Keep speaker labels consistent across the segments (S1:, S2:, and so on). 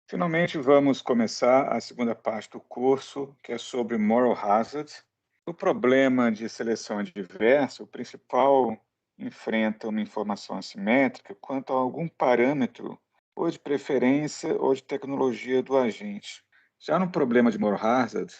S1: Finalmente, vamos começar a segunda parte do curso, que é sobre Moral Hazard. O problema de seleção adversa, o principal enfrenta uma informação assimétrica quanto a algum parâmetro, ou de preferência ou de tecnologia do agente. Já no problema de Moral Hazard,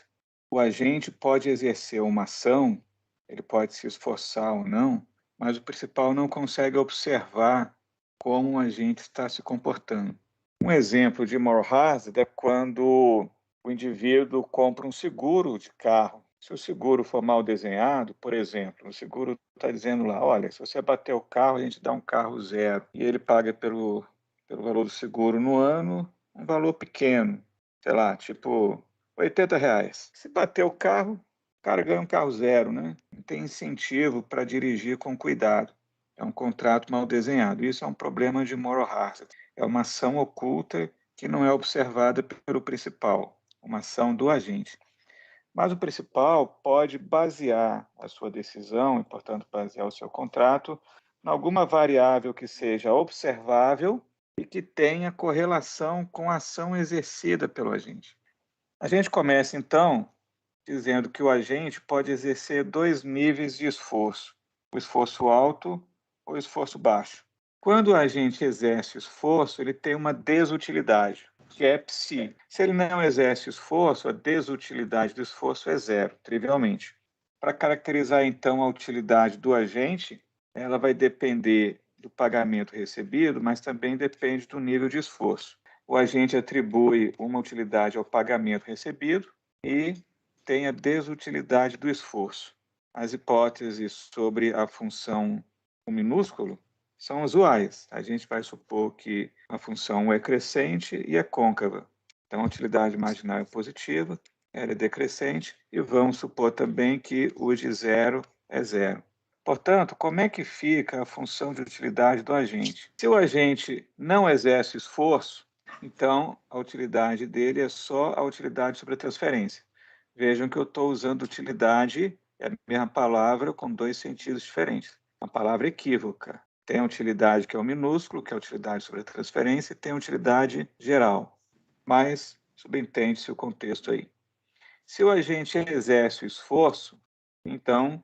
S1: o agente pode exercer uma ação, ele pode se esforçar ou não, mas o principal não consegue observar como o agente está se comportando. Um exemplo de moral hazard é quando o indivíduo compra um seguro de carro. Se o seguro for mal desenhado, por exemplo, o seguro está dizendo lá, olha, se você bater o carro, a gente dá um carro zero. E ele paga pelo valor do seguro no ano um valor pequeno, sei lá, tipo R$ 80. Se bater o carro, o cara ganha um carro zero, né? Não tem incentivo para dirigir com cuidado. É um contrato mal desenhado. Isso é um problema de moral hazard. É uma ação oculta que não é observada pelo principal, uma ação do agente. Mas o principal pode basear a sua decisão, e, portanto, basear o seu contrato, em alguma variável que seja observável e que tenha correlação com a ação exercida pelo agente. A gente começa, então, dizendo que o agente pode exercer dois níveis de esforço: o esforço alto ou o esforço baixo. Quando o agente exerce esforço, ele tem uma desutilidade, que é psi. Se ele não exerce esforço, a desutilidade do esforço é zero, trivialmente. Para caracterizar, então, a utilidade do agente, ela vai depender do pagamento recebido, mas também depende do nível de esforço. O agente atribui uma utilidade ao pagamento recebido e tem a desutilidade do esforço. As hipóteses sobre a função o minúsculo são usuais. A gente vai supor que a função é crescente e é côncava. Então, a utilidade marginal é positiva, ela é decrescente, e vamos supor também que o de zero é zero. Portanto, como é que fica a função de utilidade do agente? Se o agente não exerce esforço, então a utilidade dele é só a utilidade sobre a transferência. Vejam que eu estou usando utilidade, é a mesma palavra com dois sentidos diferentes. Uma palavra equívoca. Tem a utilidade que é o minúsculo, que é a utilidade sobre a transferência, e tem a utilidade geral. Mas subentende-se o contexto aí. Se o agente exerce o esforço, então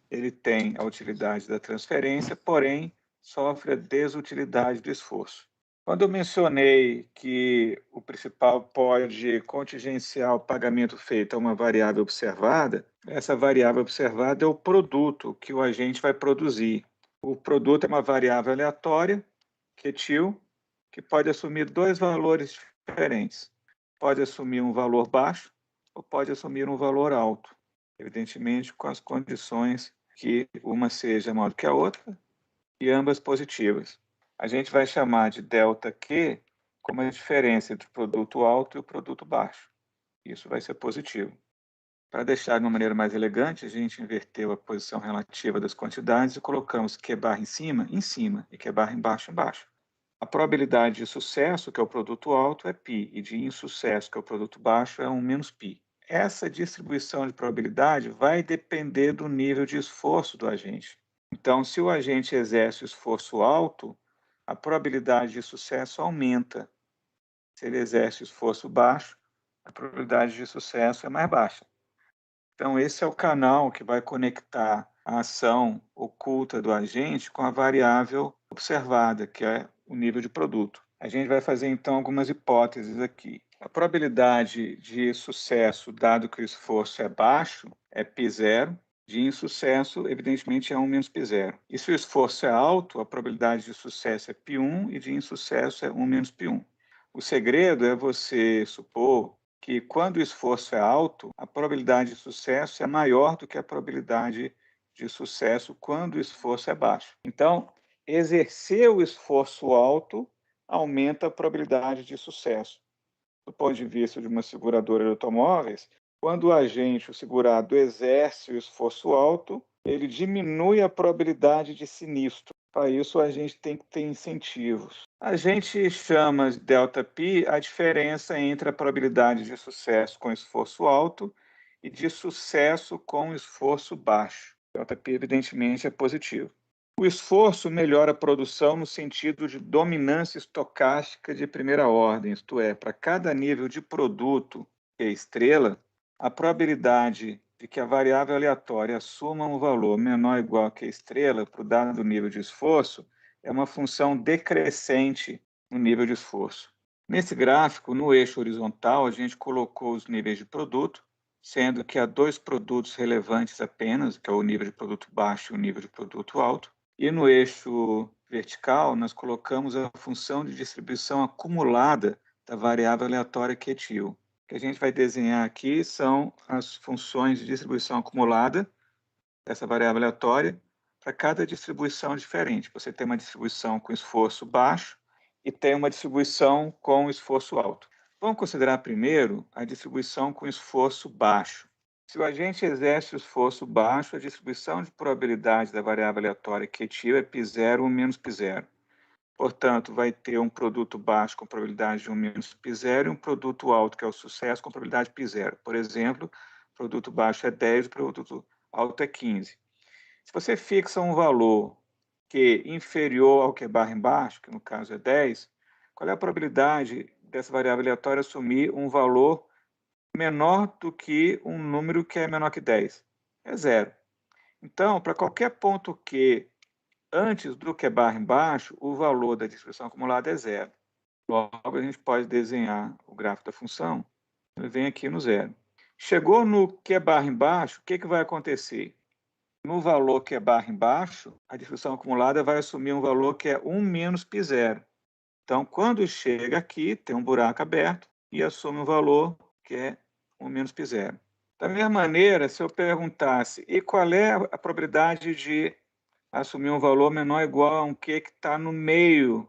S1: ele tem a utilidade da transferência, porém sofre a desutilidade do esforço. Quando eu mencionei que o principal pode contingenciar o pagamento feito a uma variável observada, essa variável observada é o produto que o agente vai produzir. O produto é uma variável aleatória, QTIL, que pode assumir dois valores diferentes. Pode assumir um valor baixo ou pode assumir um valor alto, evidentemente com as condições que uma seja maior do que a outra e ambas positivas. A gente vai chamar de ΔQ como a diferença entre o produto alto e o produto baixo. Isso vai ser positivo. Para deixar de uma maneira mais elegante, a gente inverteu a posição relativa das quantidades e colocamos Q barra em cima, e Q barra embaixo, embaixo. A probabilidade de sucesso, que é o produto alto, é π, e de insucesso, que é o produto baixo, é 1 menos π. Essa distribuição de probabilidade vai depender do nível de esforço do agente. Então, se o agente exerce esforço alto, a probabilidade de sucesso aumenta. Se ele exerce esforço baixo, a probabilidade de sucesso é mais baixa. Então, esse é o canal que vai conectar a ação oculta do agente com a variável observada, que é o nível de produto. A gente vai fazer, então, algumas hipóteses aqui. A probabilidade de sucesso, dado que o esforço é baixo, é π0. De insucesso, evidentemente, é 1 menos π0. E se o esforço é alto, a probabilidade de sucesso é π1 e de insucesso é 1 menos π1. O segredo é você supor que quando o esforço é alto, a probabilidade de sucesso é maior do que a probabilidade de sucesso quando o esforço é baixo. Então, exercer o esforço alto aumenta a probabilidade de sucesso. Do ponto de vista de uma seguradora de automóveis, quando o agente, o segurado, exerce o esforço alto, ele diminui a probabilidade de sinistro. Para isso, a gente tem que ter incentivos. A gente chama de ΔP a diferença entre a probabilidade de sucesso com esforço alto e de sucesso com esforço baixo. ΔP, evidentemente, é positivo. O esforço melhora a produção no sentido de dominância estocástica de primeira ordem, isto é, para cada nível de produto que é estrela, a probabilidade de que a variável aleatória assuma um valor menor ou igual que a estrela para o dado nível de esforço é uma função decrescente no nível de esforço. Nesse gráfico, no eixo horizontal, a gente colocou os níveis de produto, sendo que há dois produtos relevantes apenas, que é o nível de produto baixo e o nível de produto alto. E no eixo vertical, nós colocamos a função de distribuição acumulada da variável aleatória QTIL. O que a gente vai desenhar aqui são as funções de distribuição acumulada dessa variável aleatória para cada distribuição diferente. Você tem uma distribuição com esforço baixo e tem uma distribuição com esforço alto. Vamos considerar primeiro a distribuição com esforço baixo. Se o agente exerce o esforço baixo, a distribuição de probabilidade da variável aleatória QTIL é π0 ou menos π0. Portanto, vai ter um produto baixo com probabilidade de 1 menos π0 e um produto alto, que é o sucesso, com probabilidade π0. Por exemplo, o produto baixo é 10 e o produto alto é 15. Se você fixa um valor que é inferior ao que é barra embaixo, que no caso é 10, qual é a probabilidade dessa variável aleatória assumir um valor menor do que um número que é menor que 10? É zero. Então, para qualquer ponto Q antes do que barra embaixo, o valor da distribuição acumulada é zero. Logo, a gente pode desenhar o gráfico da função, ele vem aqui no zero. Chegou no que barra embaixo, o que vai acontecer? No valor que é barra embaixo, a distribuição acumulada vai assumir um valor que é 1 menos π0. Então, quando chega aqui, tem um buraco aberto e assume um valor que é 1 menos π0. Da mesma maneira, se eu perguntasse, e qual é a probabilidade de assumir um valor menor ou igual a um Q que está no meio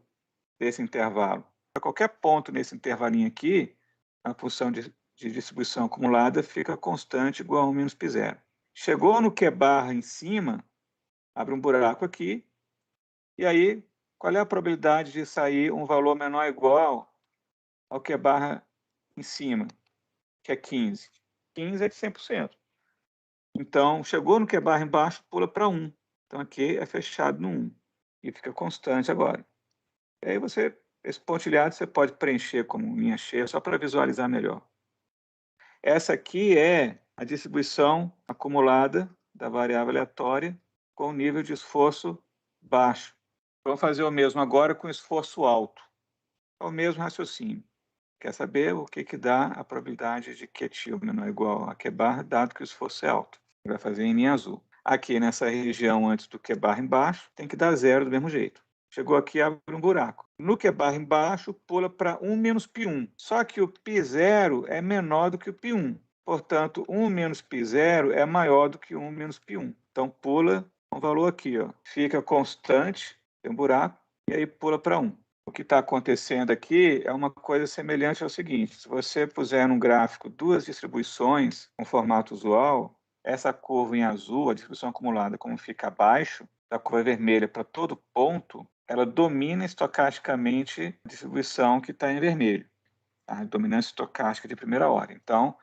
S1: desse intervalo? Para qualquer ponto nesse intervalinho aqui, a função de distribuição acumulada fica constante igual a 1 menos π0. Chegou no Q barra em cima, abre um buraco aqui, e aí, qual é a probabilidade de sair um valor menor ou igual ao Q barra em cima, que é 15? 15 é de 100%. Então, chegou no Q barra embaixo, pula para 1. Então, aqui é fechado no 1. E fica constante agora. E aí, esse pontilhado você pode preencher como linha cheia, só para visualizar melhor. Essa aqui é a distribuição acumulada da variável aleatória com o nível de esforço baixo. Vamos fazer o mesmo agora com esforço alto. É o mesmo raciocínio. Quer saber o que dá a probabilidade de QTIL menor ou igual a Q barra, dado que o esforço é alto? Vai fazer em linha azul. Aqui nessa região antes do Q barra embaixo, tem que dar zero do mesmo jeito. Chegou aqui, abre um buraco. No Q barra embaixo, pula para 1 menos π1. Só que o π0 é menor do que o π1. Portanto, 1 menos π0 é maior do que 1 menos π1. Então, pula um valor aqui, ó. Fica constante, tem um buraco, e aí pula para 1. O que está acontecendo aqui é uma coisa semelhante ao seguinte: se você puser num gráfico duas distribuições com formato usual, essa curva em azul, a distribuição acumulada, como fica abaixo da curva vermelha para todo ponto, ela domina estocasticamente a distribuição que está em vermelho, a dominância estocástica de primeira ordem. Então,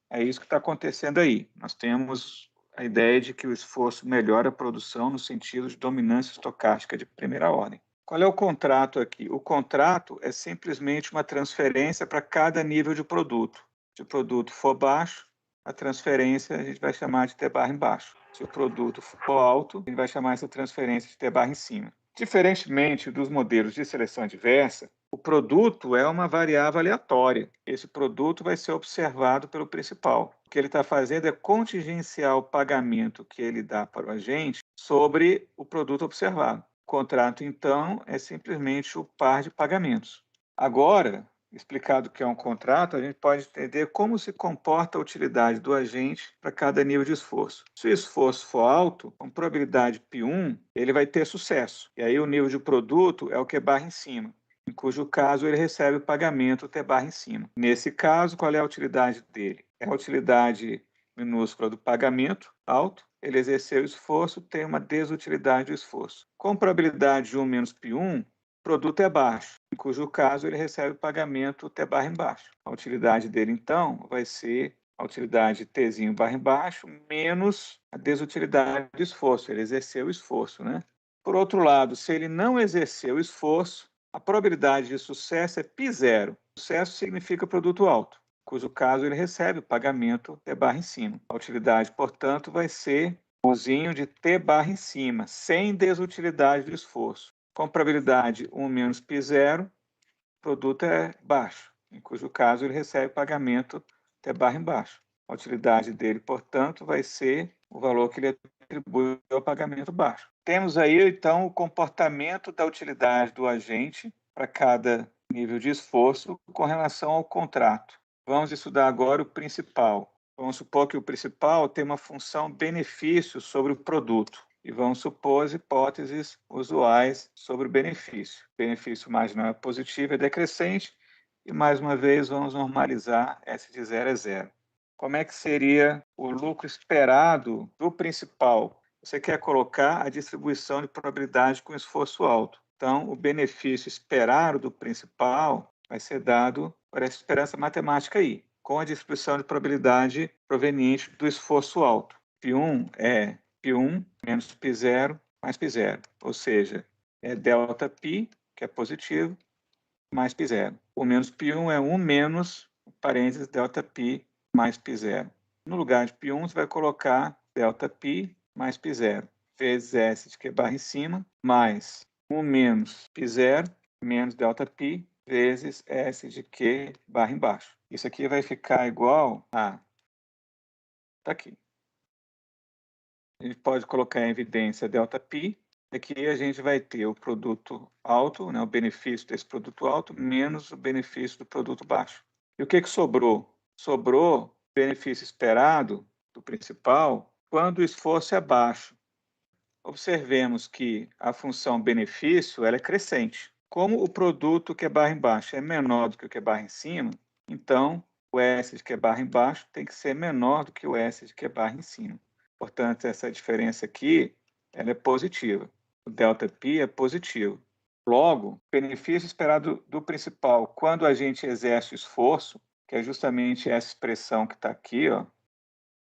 S1: é isso que está acontecendo aí. Nós temos a ideia de que o esforço melhora a produção no sentido de dominância estocástica de primeira ordem. Qual é o contrato aqui? O contrato é simplesmente uma transferência para cada nível de produto. Se o produto for baixo, a transferência a gente vai chamar de T barra embaixo. Se o produto for alto, a gente vai chamar essa transferência de T barra em cima. Diferentemente dos modelos de seleção adversa, o produto é uma variável aleatória. Esse produto vai ser observado pelo principal. O que ele está fazendo é contingenciar o pagamento que ele dá para o agente sobre o produto observado. O contrato, então, é simplesmente o par de pagamentos. Agora, explicado o que é um contrato, a gente pode entender como se comporta a utilidade do agente para cada nível de esforço. Se o esforço for alto, com probabilidade π1, ele vai ter sucesso. E aí o nível de produto é o Q barra em cima, em cujo caso ele recebe o pagamento T barra em cima. Nesse caso, qual é a utilidade dele? É a utilidade minúscula do pagamento alto. Ele exerceu o esforço, tem uma desutilidade do esforço. Com probabilidade de 1 menos π1, o produto é baixo, em cujo caso ele recebe o pagamento T barra embaixo. A utilidade dele, então, vai ser a utilidade Tzinho barra embaixo menos a desutilidade do esforço. Ele exerceu o esforço, né? Por outro lado, se ele não exercer o esforço, a probabilidade de sucesso é π0. Sucesso significa produto alto, cujo caso ele recebe o pagamento T barra em cima. A utilidade, portanto, vai ser uzinho de T barra em cima, sem desutilidade do esforço. Com probabilidade 1 menos π0, o produto é baixo, em cujo caso ele recebe pagamento T barra embaixo. A utilidade dele, portanto, vai ser o valor que ele atribui ao pagamento baixo. Temos aí, então, o comportamento da utilidade do agente para cada nível de esforço com relação ao contrato. Vamos estudar agora o principal. Vamos supor que o principal tem uma função benefício sobre o produto. E vamos supor as hipóteses usuais sobre o benefício. O benefício marginal é positivo, é decrescente. E, mais uma vez, vamos normalizar S de 0 é 0. Como é que seria o lucro esperado do principal? Você quer colocar a distribuição de probabilidade com esforço alto. Então, o benefício esperado do principal vai ser dado por essa esperança matemática aí, com a distribuição de probabilidade proveniente do esforço alto. Π1 é π1 menos π0 mais π0, ou seja, é delta π, que é positivo, mais π0. O menos π1 é 1 menos, parênteses, delta π mais π0. No lugar de π1, você vai colocar delta π mais π0, vezes S de Q barra em cima, mais 1 menos π0, menos delta π, vezes S de Q barra embaixo. Isso aqui vai ficar igual a... Está aqui. A gente pode colocar em evidência delta π. Aqui a gente vai ter o produto alto, né, o benefício desse produto alto, menos o benefício do produto baixo. E o que sobrou? Sobrou o benefício esperado do principal quando o esforço é baixo. Observemos que a função benefício ela é crescente. Como o produto que é barra embaixo é menor do que o que é barra em cima, então o S de que é barra embaixo tem que ser menor do que o S de que é barra em cima. Portanto, essa diferença aqui ela é positiva. O delta π é positivo. Logo, o benefício esperado do principal quando a gente exerce o esforço, que é justamente essa expressão que está aqui, ó,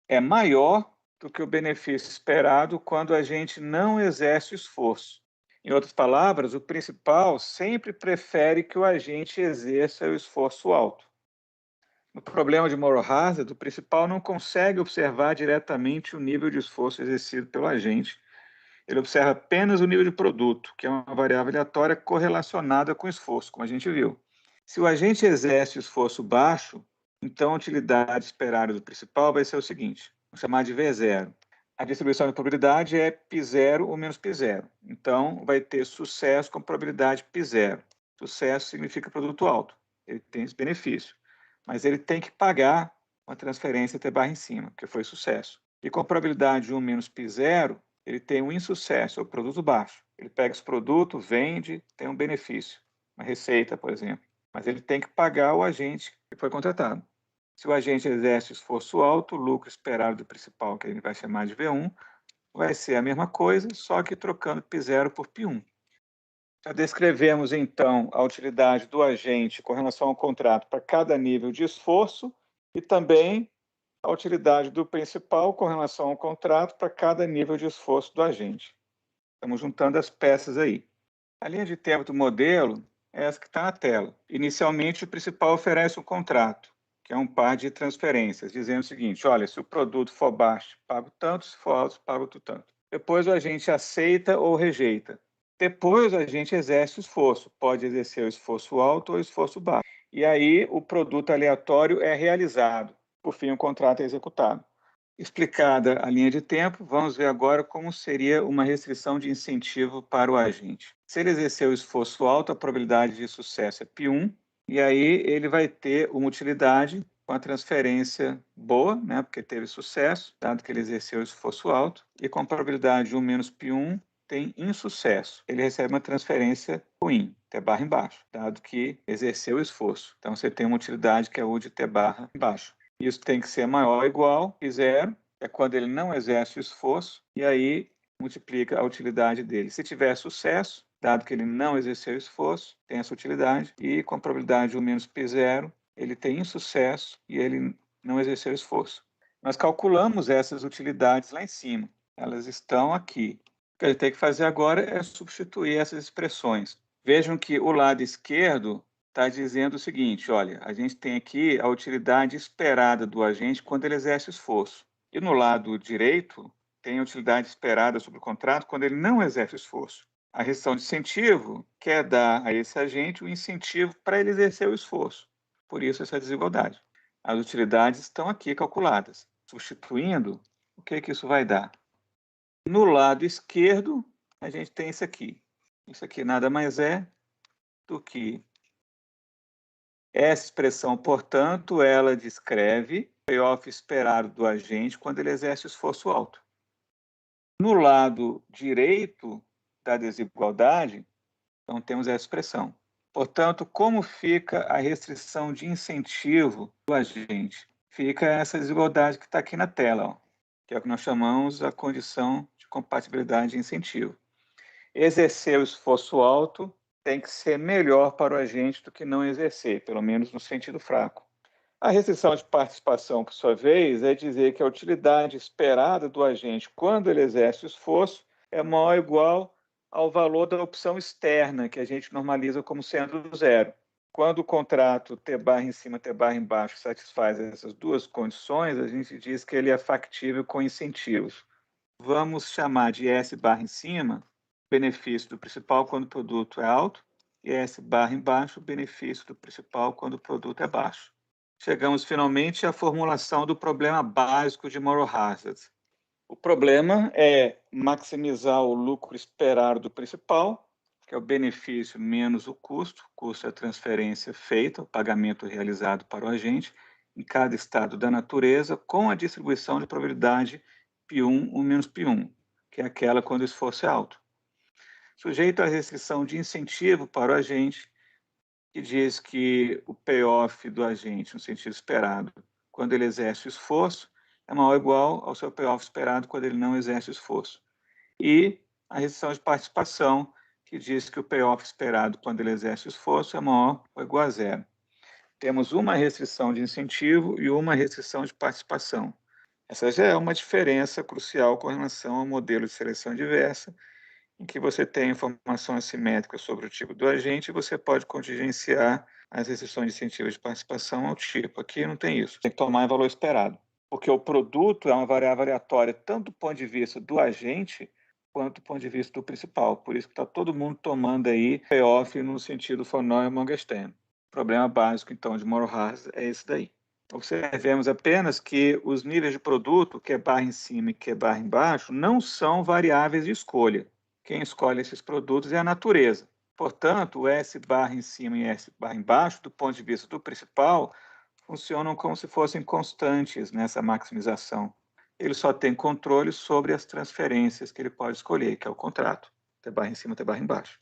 S1: é maior do que o benefício esperado quando a gente não exerce o esforço. Em outras palavras, o principal sempre prefere que o agente exerça o esforço alto. No problema de moral hazard, o principal não consegue observar diretamente o nível de esforço exercido pelo agente. Ele observa apenas o nível de produto, que é uma variável aleatória correlacionada com o esforço, como a gente viu. Se o agente exerce o esforço baixo, então a utilidade esperada do principal vai ser o seguinte, vamos chamar de V0. A distribuição de probabilidade é π0 ou menos π0. Então, vai ter sucesso com probabilidade π0. Sucesso significa produto alto. Ele tem esse benefício. Mas ele tem que pagar uma transferência T barra em cima, que foi sucesso. E com a probabilidade 1 menos π0, ele tem um insucesso, é o produto baixo. Ele pega esse produto, vende, tem um benefício, uma receita, por exemplo. Mas ele tem que pagar o agente que foi contratado. Se o agente exerce esforço alto, o lucro esperado do principal, que a gente vai chamar de V1, vai ser a mesma coisa, só que trocando π0 por π1. Já descrevemos, então, a utilidade do agente com relação ao contrato para cada nível de esforço e também a utilidade do principal com relação ao contrato para cada nível de esforço do agente. Estamos juntando as peças aí. A linha de tempo do modelo é essa que está na tela. Inicialmente, o principal oferece um contrato, que é um par de transferências, dizendo o seguinte, olha, se o produto for baixo, pago tanto, se for alto, pago tanto. Depois o agente aceita ou rejeita. Depois a gente exerce o esforço, pode exercer o esforço alto ou o esforço baixo. E aí o produto aleatório é realizado. Por fim, o contrato é executado. Explicada a linha de tempo, vamos ver agora como seria uma restrição de incentivo para o agente. Se ele exercer o esforço alto, a probabilidade de sucesso é π1, e aí ele vai ter uma utilidade com a transferência boa, né, porque teve sucesso, dado que ele exerceu o esforço alto, e com a probabilidade de 1 menos π1, tem insucesso. Ele recebe uma transferência ruim, T barra embaixo, dado que exerceu o esforço. Então, você tem uma utilidade que é U de T barra embaixo. Isso tem que ser maior ou igual a zero, é quando ele não exerce o esforço, e aí multiplica a utilidade dele. Se tiver sucesso, dado que ele não exerceu o esforço, tem essa utilidade, e com a probabilidade de 1 menos π0, ele tem insucesso e ele não exerceu esforço. Nós calculamos essas utilidades lá em cima. Elas estão aqui. que ele tem que fazer agora é substituir essas expressões. Vejam que o lado esquerdo está dizendo o seguinte: olha, a gente tem aqui a utilidade esperada do agente quando ele exerce esforço. E no lado direito, tem a utilidade esperada sobre o contrato quando ele não exerce esforço. A restrição de incentivo quer dar a esse agente o incentivo para ele exercer o esforço. Por isso, essa desigualdade. As utilidades estão aqui calculadas. Substituindo, o que isso vai dar? No lado esquerdo, a gente tem isso aqui. Isso aqui nada mais é do que essa expressão, portanto, ela descreve o payoff esperado do agente quando ele exerce esforço alto. No lado direito da desigualdade, então temos essa expressão. Portanto, como fica a restrição de incentivo do agente? Fica essa desigualdade que está aqui na tela, ó, que é o que nós chamamos a condição de compatibilidade de incentivo. Exercer o esforço alto tem que ser melhor para o agente do que não exercer, pelo menos no sentido fraco. A restrição de participação, por sua vez, é dizer que a utilidade esperada do agente quando ele exerce o esforço é maior ou igual ao valor da opção externa, que a gente normaliza como sendo zero. Quando o contrato T barra em cima, T barra embaixo satisfaz essas duas condições, a gente diz que ele é factível com incentivos. Vamos chamar de S barra em cima benefício do principal quando o produto é alto e S barra embaixo benefício do principal quando o produto é baixo. Chegamos finalmente à formulação do problema básico de moral hazard. O problema é maximizar o lucro esperado do principal, que é o benefício menos o custo é a transferência feita, o pagamento realizado para o agente, em cada estado da natureza, com a distribuição de probabilidade π1 ou menos π1, que é aquela quando o esforço é alto. Sujeito à restrição de incentivo para o agente, que diz que o payoff do agente, no sentido esperado, quando ele exerce o esforço, é maior ou igual ao seu payoff esperado quando ele não exerce o esforço. E a restrição de participação, que diz que o payoff esperado quando ele exerce o esforço é maior ou igual a zero. Temos uma restrição de incentivo e uma restrição de participação. Essa já é uma diferença crucial com relação ao modelo de seleção diversa, em que você tem informação assimétrica sobre o tipo do agente e você pode contingenciar as restrições de incentivo de participação ao tipo. Aqui não tem isso. Tem que tomar em valor esperado. Porque o produto é uma variável aleatória tanto do ponto de vista do agente quanto do ponto de vista do principal. Por isso que está todo mundo tomando aí payoff no sentido von Neumann-Morgenstern. O problema básico, então, de moral hazard é esse daí. Observemos apenas que os níveis de produto, que é barra em cima e que é barra embaixo, não são variáveis de escolha. Quem escolhe esses produtos é a natureza. Portanto, o S barra em cima e S barra embaixo, do ponto de vista do principal, funcionam como se fossem constantes nessa maximização. Ele só tem controle sobre as transferências que ele pode escolher, que é o contrato, T barra em cima, T barra embaixo.